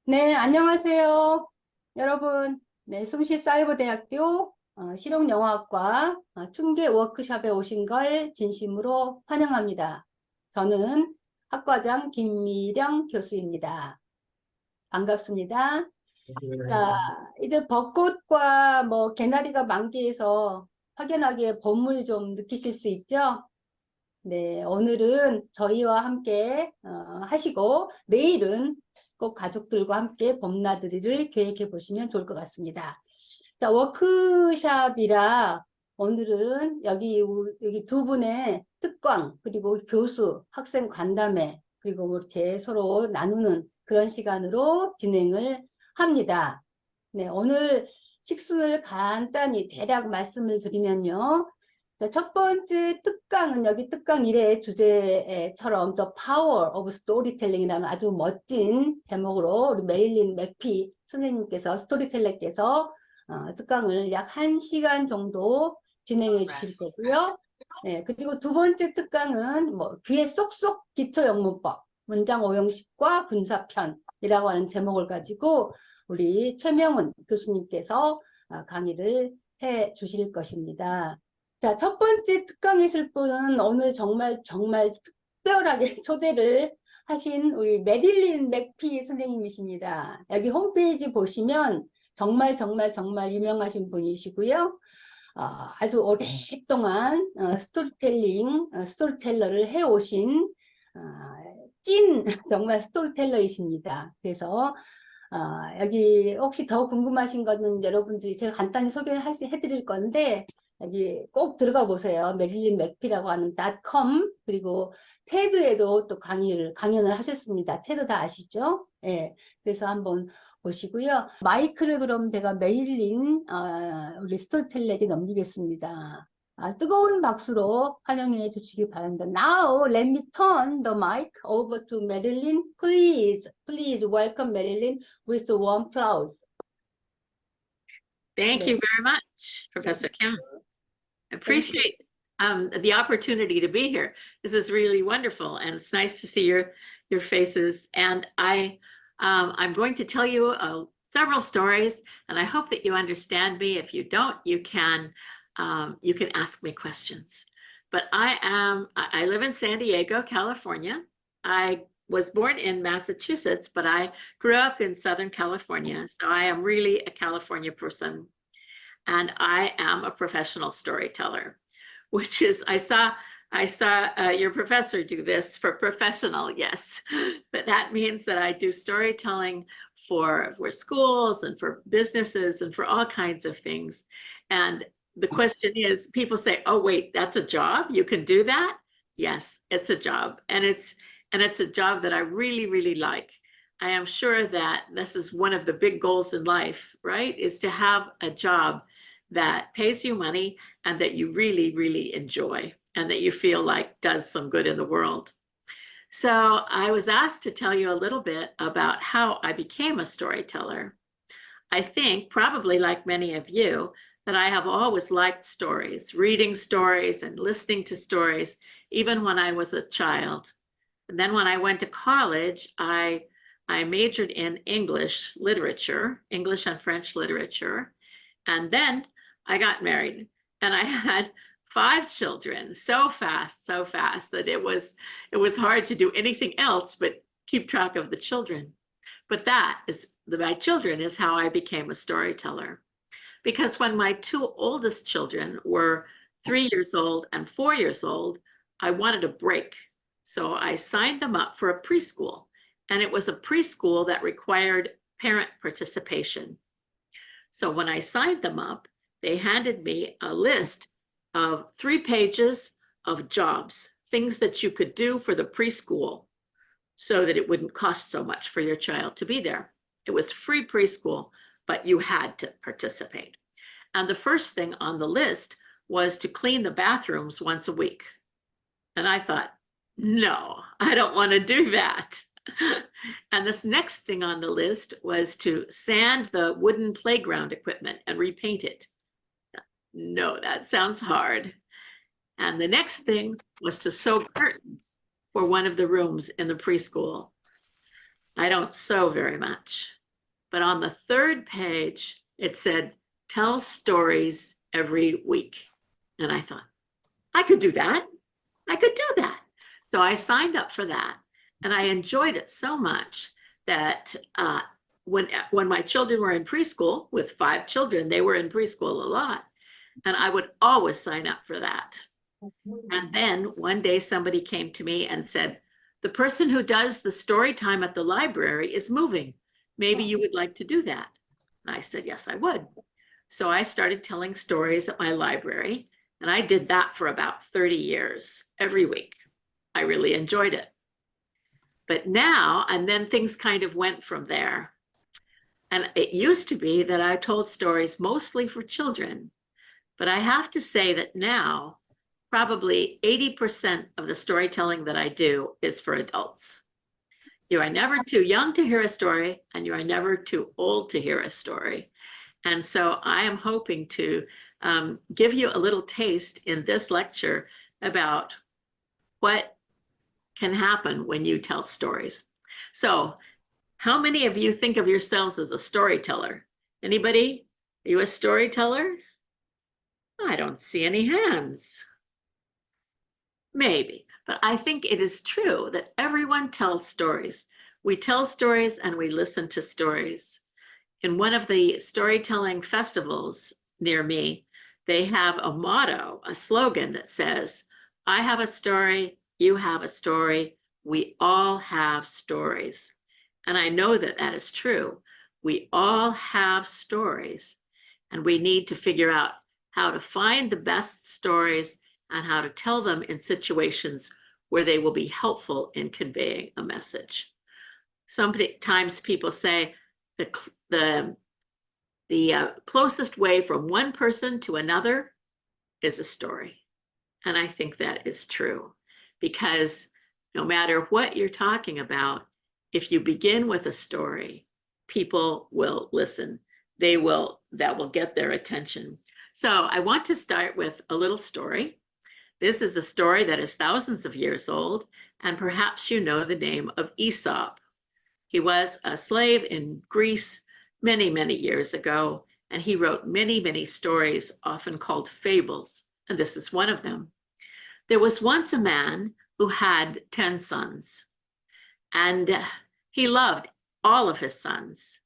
네, 안녕하세요. 여러분, 네, 숭실사이버대학교 실용영어학과 춘계워크숍에 오신 걸 진심으로 환영합니다. 저는 학과장 김미령 교수입니다. 반갑습니다. 자, 이제 벚꽃과 개나리가 만개해서 확연하게 봄을 좀 느끼실 수 있죠? 네, 오늘은 저희와 함께 하시고 내일은 꼭 가족들과 함께 봄나들이를 계획해 보시면 좋을 것 같습니다. 자, 워크샵이라 오늘은 여기 두 분의 특강, 그리고 교수, 학생 간담회, 그리고 이렇게 서로 나누는 그런 시간으로 진행을 합니다. 네, 오늘 식순을 간단히 대략 말씀을 드리면요. 첫 번째 특강은 여기 특강 1의 주제처럼 The Power of Storytelling이라는 아주 멋진 제목으로 우리 메릴린 맥피 선생님께서 스토리텔러께서 특강을 약 1시간 정도 진행해 주실 거고요. 네, 그리고 두 번째 특강은 귀에 쏙쏙 기초영문법 문장 오형식과 분사편이라고 하는 제목을 가지고 우리 최명은 교수님께서 강의를 해 주실 것입니다. 자, 첫 번째 특강이실 분은 오늘 정말 특별하게 초대를 하신 우리 메릴린 맥피 선생님이십니다. 여기 홈페이지 보시면 정말 유명하신 분이시고요. 아주 오랫동안 스토리텔러를 해오신 찐 정말 스토리텔러이십니다. 그래서 여기 혹시 더 궁금하신 거는 여러분들이 제가 간단히 소개를 해드릴 건데 여기 꼭 들어가 보세요. 메릴린 맥피라고 하는 .com 그리고 테드에도 또 강연을 하셨습니다. 테드 다 아시죠? 예. 그래서 한번 보시고요. 마이크를 그럼 제가 메릴린 우리 스토리텔러에게 넘기겠습니다. 뜨거운 박수로 환영해 주시기 바랍니다. Now let me turn the mic over to Marilyn. Please welcome Marilyn with a warm applause. Thank you very much, Professor Kim. I appreciate the opportunity to be here. This is really wonderful, and it's nice to see your faces. And I'm going to tell you several stories, and I hope that you understand me. If you don't, you can ask me questions. But I live in San Diego, California. I was born in Massachusetts, but I grew up in Southern California. So I am really a California person. And I am a professional storyteller, which is, I saw your professor do this for professional, yes. But that means that I do storytelling for schools and for businesses and for all kinds of things. And the question is, people say, oh, wait, that's a job? You can do that? Yes, it's a job. And it's a job that I really, really like. I am sure that this is one of the big goals in life, right? Is to have a job that pays you money and that you really, really enjoy and that you feel like does some good in the world. So I was asked to tell you a little bit about how I became a storyteller. I think, probably like many of you, that I have always liked stories, reading stories and listening to stories, even when I was a child. And then when I went to college, I majored in English literature, English and French literature. And then I got married and I had 5 children so fast that it was hard to do anything else but keep track of the children. But my children is how I became a storyteller. Because when my 2 oldest children were 3 years old and 4 years old, I wanted a break. So I signed them up for a preschool. And it was a preschool that required parent participation. So when I signed them up, they handed me a list of 3 pages of jobs, things that you could do for the preschool so that it wouldn't cost so much for your child to be there. It was free preschool, but you had to participate. And the first thing on the list was to clean the bathrooms once a week. And I thought, no, I don't want to do that. And this next thing on the list was to sand the wooden playground equipment and repaint it. No, that sounds hard. And the next thing was to sew curtains. for one of the rooms in the preschool. I don't sew very much, but on the third page, it said, tell stories every week. And I thought, I could do that. I could do that. So I signed up for that, and I enjoyed it so much that when my children were in preschool, with 5 children, they were in preschool a lot, and I would always sign up for that. And then one day somebody came to me and said, the person who does the story time at the library is moving. Maybe you would like to do that. And I said, yes, I would. So I started telling stories at my library, and I did that for about 30 years, every week. I really enjoyed it. But now, and then things kind of went from there. And it used to be that I told stories mostly for children, but I have to say that now, probably 80% of the storytelling that I do is for adults. You are never too young to hear a story, and you are never too old to hear a story. And so I am hoping to give you a little taste in this lecture about what can happen when you tell stories. So how many of you think of yourselves as a storyteller? Anybody? Are you a storyteller? I don't see any hands. Maybe, but I think it is true that everyone tells stories. We tell stories and we listen to stories. In one of the storytelling festivals near me, they have a motto, a slogan that says, I have a story, you have a story, we all have stories. And I know that that is true. We all have stories, and we need to figure out how to find the best stories and how to tell them in situations where they will be helpful in conveying a message. Sometimes people say the closest way from one person to another is a story. And I think that is true, because no matter what you're talking about, if you begin with a story, people will listen. That will get their attention. So I want to start with a little story. This is a story that is thousands of years old, and perhaps you know the name of Aesop. He was a slave in Greece many, many years ago, and he wrote many, many stories, often called fables, and this is one of them. There was once a man who had 10 sons, and he loved all of his sons,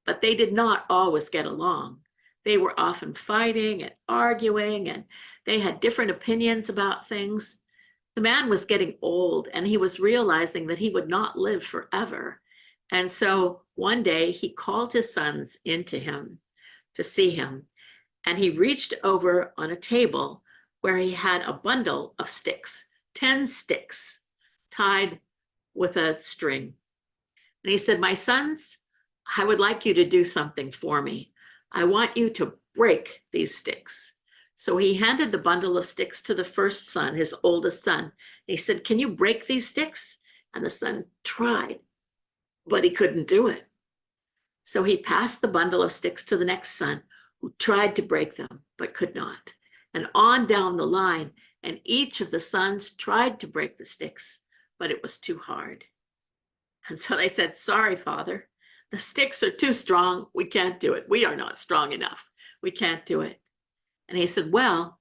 but they did not always get along. They were often fighting and arguing, and they had different opinions about things. The man was getting old, and he was realizing that he would not live forever. And so one day he called his sons into him to see him, and he reached over on a table where he had a bundle of sticks, 10 sticks tied with a string. And he said, my sons, I would like you to do something for me. I want you to break these sticks. So he handed the bundle of sticks to the first son, his oldest son. He said, can you break these sticks? And the son tried, but he couldn't do it. So he passed the bundle of sticks to the next son, who tried to break them, but could not. And on down the line, and each of the sons tried to break the sticks, but it was too hard. And so they said, sorry, father, the sticks are too strong. We can't do it. We are not strong enough. We can't do it. And he said, well,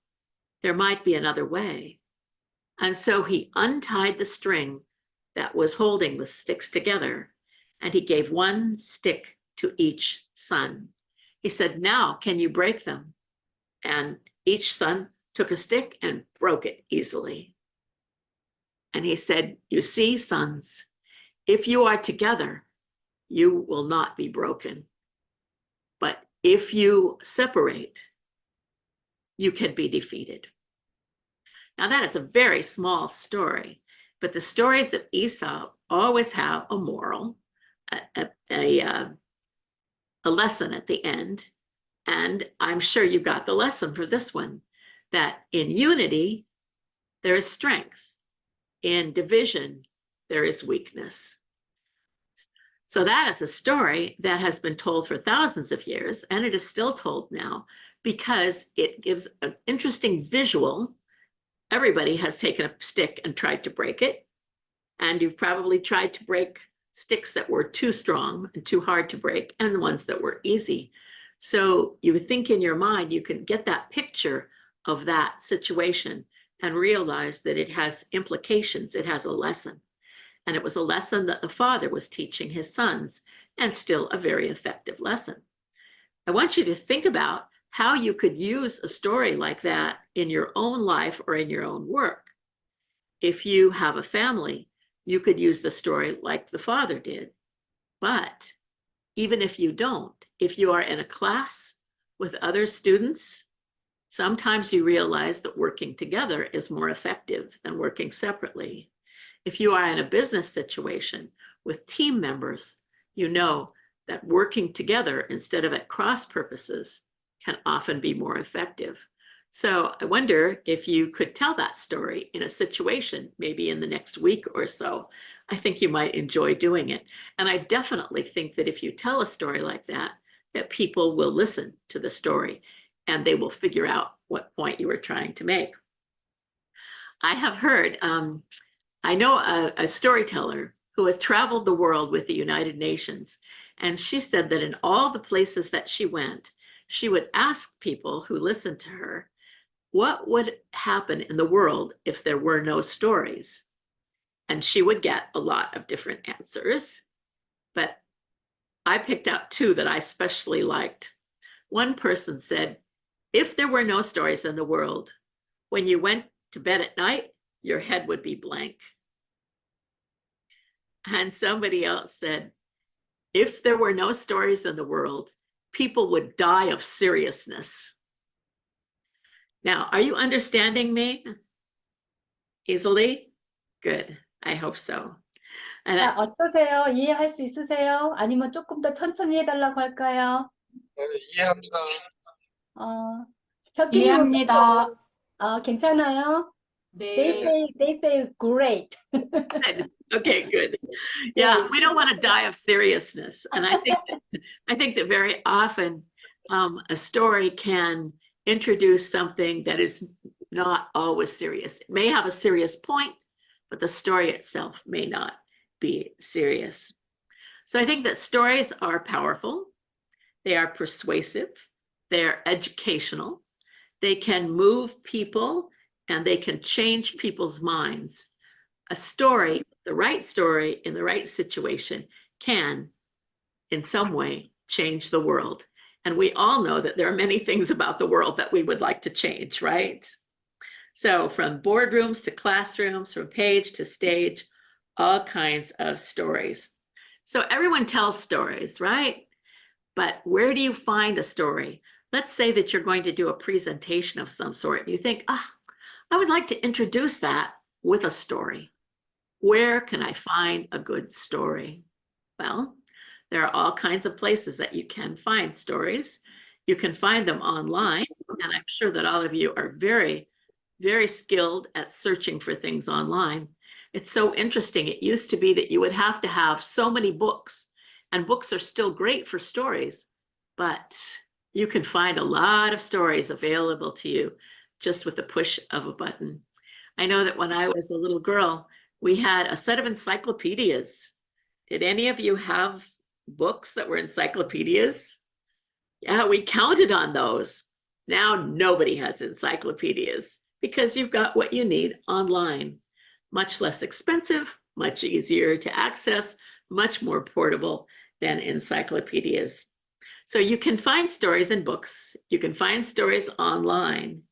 there might be another way. And so he untied the string that was holding the sticks together, and he gave one stick to each son. He said, now can you break them? And each son took a stick and broke it easily. And he said, you see, sons, if you are together, you will not be broken. But if you separate, you can be defeated. Now that is a very small story, but the stories of Aesop always have a moral, a lesson at the end. And I'm sure you got the lesson for this one, that in unity, there is strength. In division, there is weakness. So that is a story that has been told for thousands of years, and it is still told now because it gives an interesting visual. Everybody has taken a stick and tried to break it. And you've probably tried to break sticks that were too strong and too hard to break, and the ones that were easy. So you think in your mind, you can get that picture of that situation and realize that it has implications, it has a lesson. And it was a lesson that the father was teaching his sons, and still a very effective lesson. I want you to think about how you could use a story like that in your own life or in your own work. If you have a family, you could use the story like the father did. But even if you don't, if you are in a class with other students, sometimes you realize that working together is more effective than working separately. If you are in a business situation with team members, you know that working together instead of at cross purposes can often be more effective. So I wonder if you could tell that story in a situation, maybe in the next week or so. I think you might enjoy doing it. And I definitely think that if you tell a story like that, that people will listen to the story and they will figure out what point you were trying to make. I have heard, I know a storyteller who has traveled the world with the United Nations, and she said that in all the places that she went, she would ask people who listened to her, what would happen in the world if there were no stories? And she would get a lot of different answers, but I picked out two that I especially liked. One person said, if there were no stories in the world, when you went to bed at night, your head would be blank. And somebody else said, if there were no stories in the world, people would die of seriousness. Now, are you understanding me easily? Good. I hope so. And 자, 어떠세요? 이해할 수 있으세요? 아니면 조금 더 천천히 해달라고 할까요? 이해합니다. 혁기님 이해합니다. 괜찮아요? 네. They say great. okay, good. Yeah, we don't want to die of seriousness. And I think that very often a story can introduce something that is not always serious. It may have a serious point, but the story itself may not be serious. So I think that stories are powerful. They are persuasive. They are educational. They can move people and they can change people's minds. A story, the right story in the right situation can, in some way, change the world. And we all know that there are many things about the world that we would like to change, right? So from boardrooms to classrooms, from page to stage, all kinds of stories. So everyone tells stories, right? But where do you find a story? Let's say that you're going to do a presentation of some sort. And you think, I would like to introduce that with a story. Where can I find a good story? Well, there are all kinds of places that you can find stories. You can find them online, and I'm sure that all of you are very, very skilled at searching for things online. It's so interesting. It used to be that you would have to have so many books, and books are still great for stories, but you can find a lot of stories available to you just with the push of a button. I know that when I was a little girl, we had a set of encyclopedias. Did any of you have books that were encyclopedias? Yeah, we counted on those. Now nobody has encyclopedias because you've got what you need online. Much less expensive, much easier to access, much more portable than encyclopedias. So you can find stories in books. You can find stories online.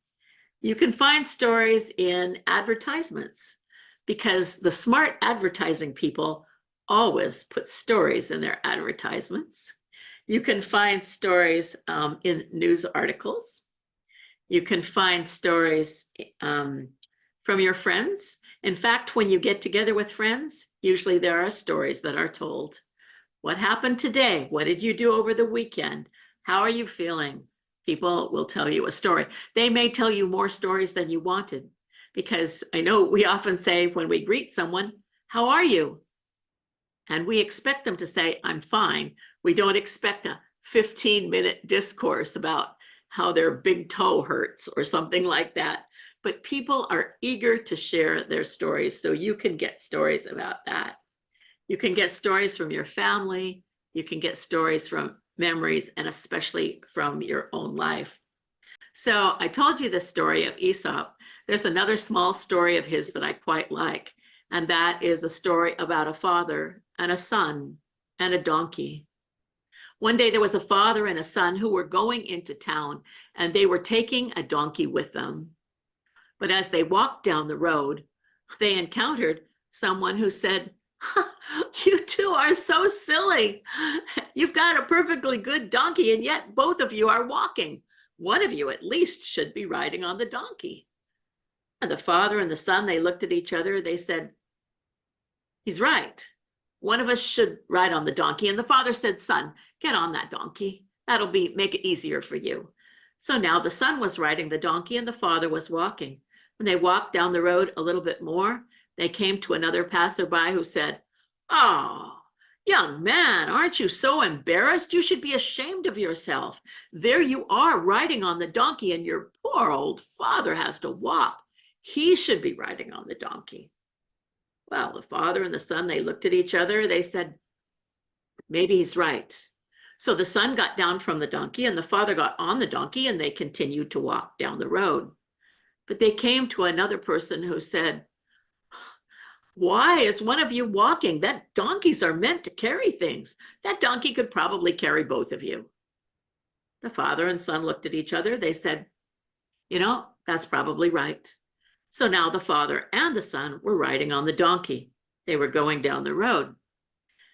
You can find stories in advertisements because the smart advertising people always put stories in their advertisements. You can find stories in news articles. You can find stories from your friends. In fact, when you get together with friends, usually there are stories that are told. What happened today? What did you do over the weekend? How are you feeling? People will tell you a story. They may tell you more stories than you wanted, because I know we often say when we greet someone, how are you? And we expect them to say, I'm fine. We don't expect a 15-minute discourse about how their big toe hurts or something like that. but people are eager to share their stories. So you can get stories about that. You can get stories from your family. You can get stories from memories, and especially from your own life. So I told you the story of Aesop. There's another small story of his that I quite like, and that is a story about a father and a son and a donkey. One day there was a father and a son who were going into town, and they were taking a donkey with them. But as they walked down the road, they encountered someone who said, "You two are so silly. You've got a perfectly good donkey, and yet both of you are walking. One of you at least should be riding on the donkey." And the father and the son, they looked at each other. They said, "He's right. One of us should ride on the donkey." And the father said, "Son, get on that donkey. That'll make it easier for you." So now the son was riding the donkey and the father was walking. When they walked down the road a little bit more, they came to another passerby who said, "Oh, young man, aren't you so embarrassed? You should be ashamed of yourself. There you are riding on the donkey, and your poor old father has to walk. He should be riding on the donkey." Well, the father and the son, they looked at each other. They said, "Maybe he's right." So the son got down from the donkey and the father got on the donkey, and they continued to walk down the road. But they came to another person who said, "Why is one of you walking? That donkeys are meant to carry things. That donkey could probably carry both of you." The father and son looked at each other. They said, "That's probably right." So now the father and the son were riding on the donkey. They were going down the road.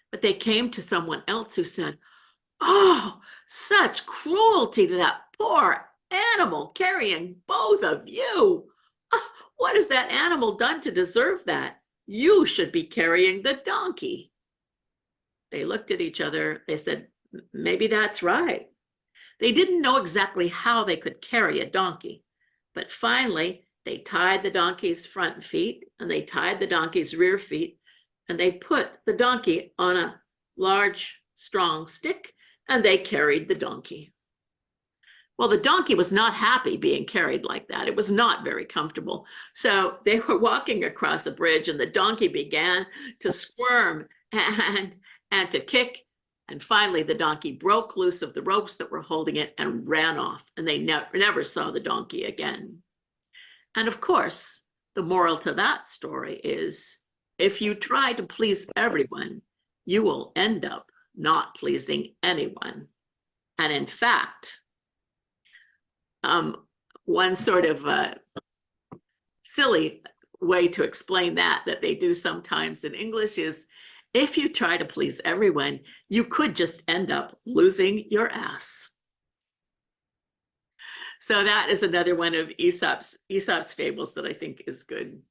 But they came to someone else who said, "Oh, such cruelty to that poor animal carrying both of you. What has that animal done to deserve that? You should be carrying the donkey." They looked at each other. They said, "Maybe that's right." They didn't know exactly how they could carry a donkey, but finally they tied the donkey's front feet and they tied the donkey's rear feet, and they put the donkey on a large, strong stick, and they carried the donkey. Well, the donkey was not happy being carried like that. It was not very comfortable. So they were walking across a bridge, and the donkey began to squirm and to kick. And finally, the donkey broke loose of the ropes that were holding it and ran off. And they never saw the donkey again. And of course, the moral to that story is, if you try to please everyone, you will end up not pleasing anyone. And in fact, one sort of silly way to explain that they do sometimes in English is, if you try to please everyone, you could just end up losing your ass. So that is another one of Aesop's fables that I think is good.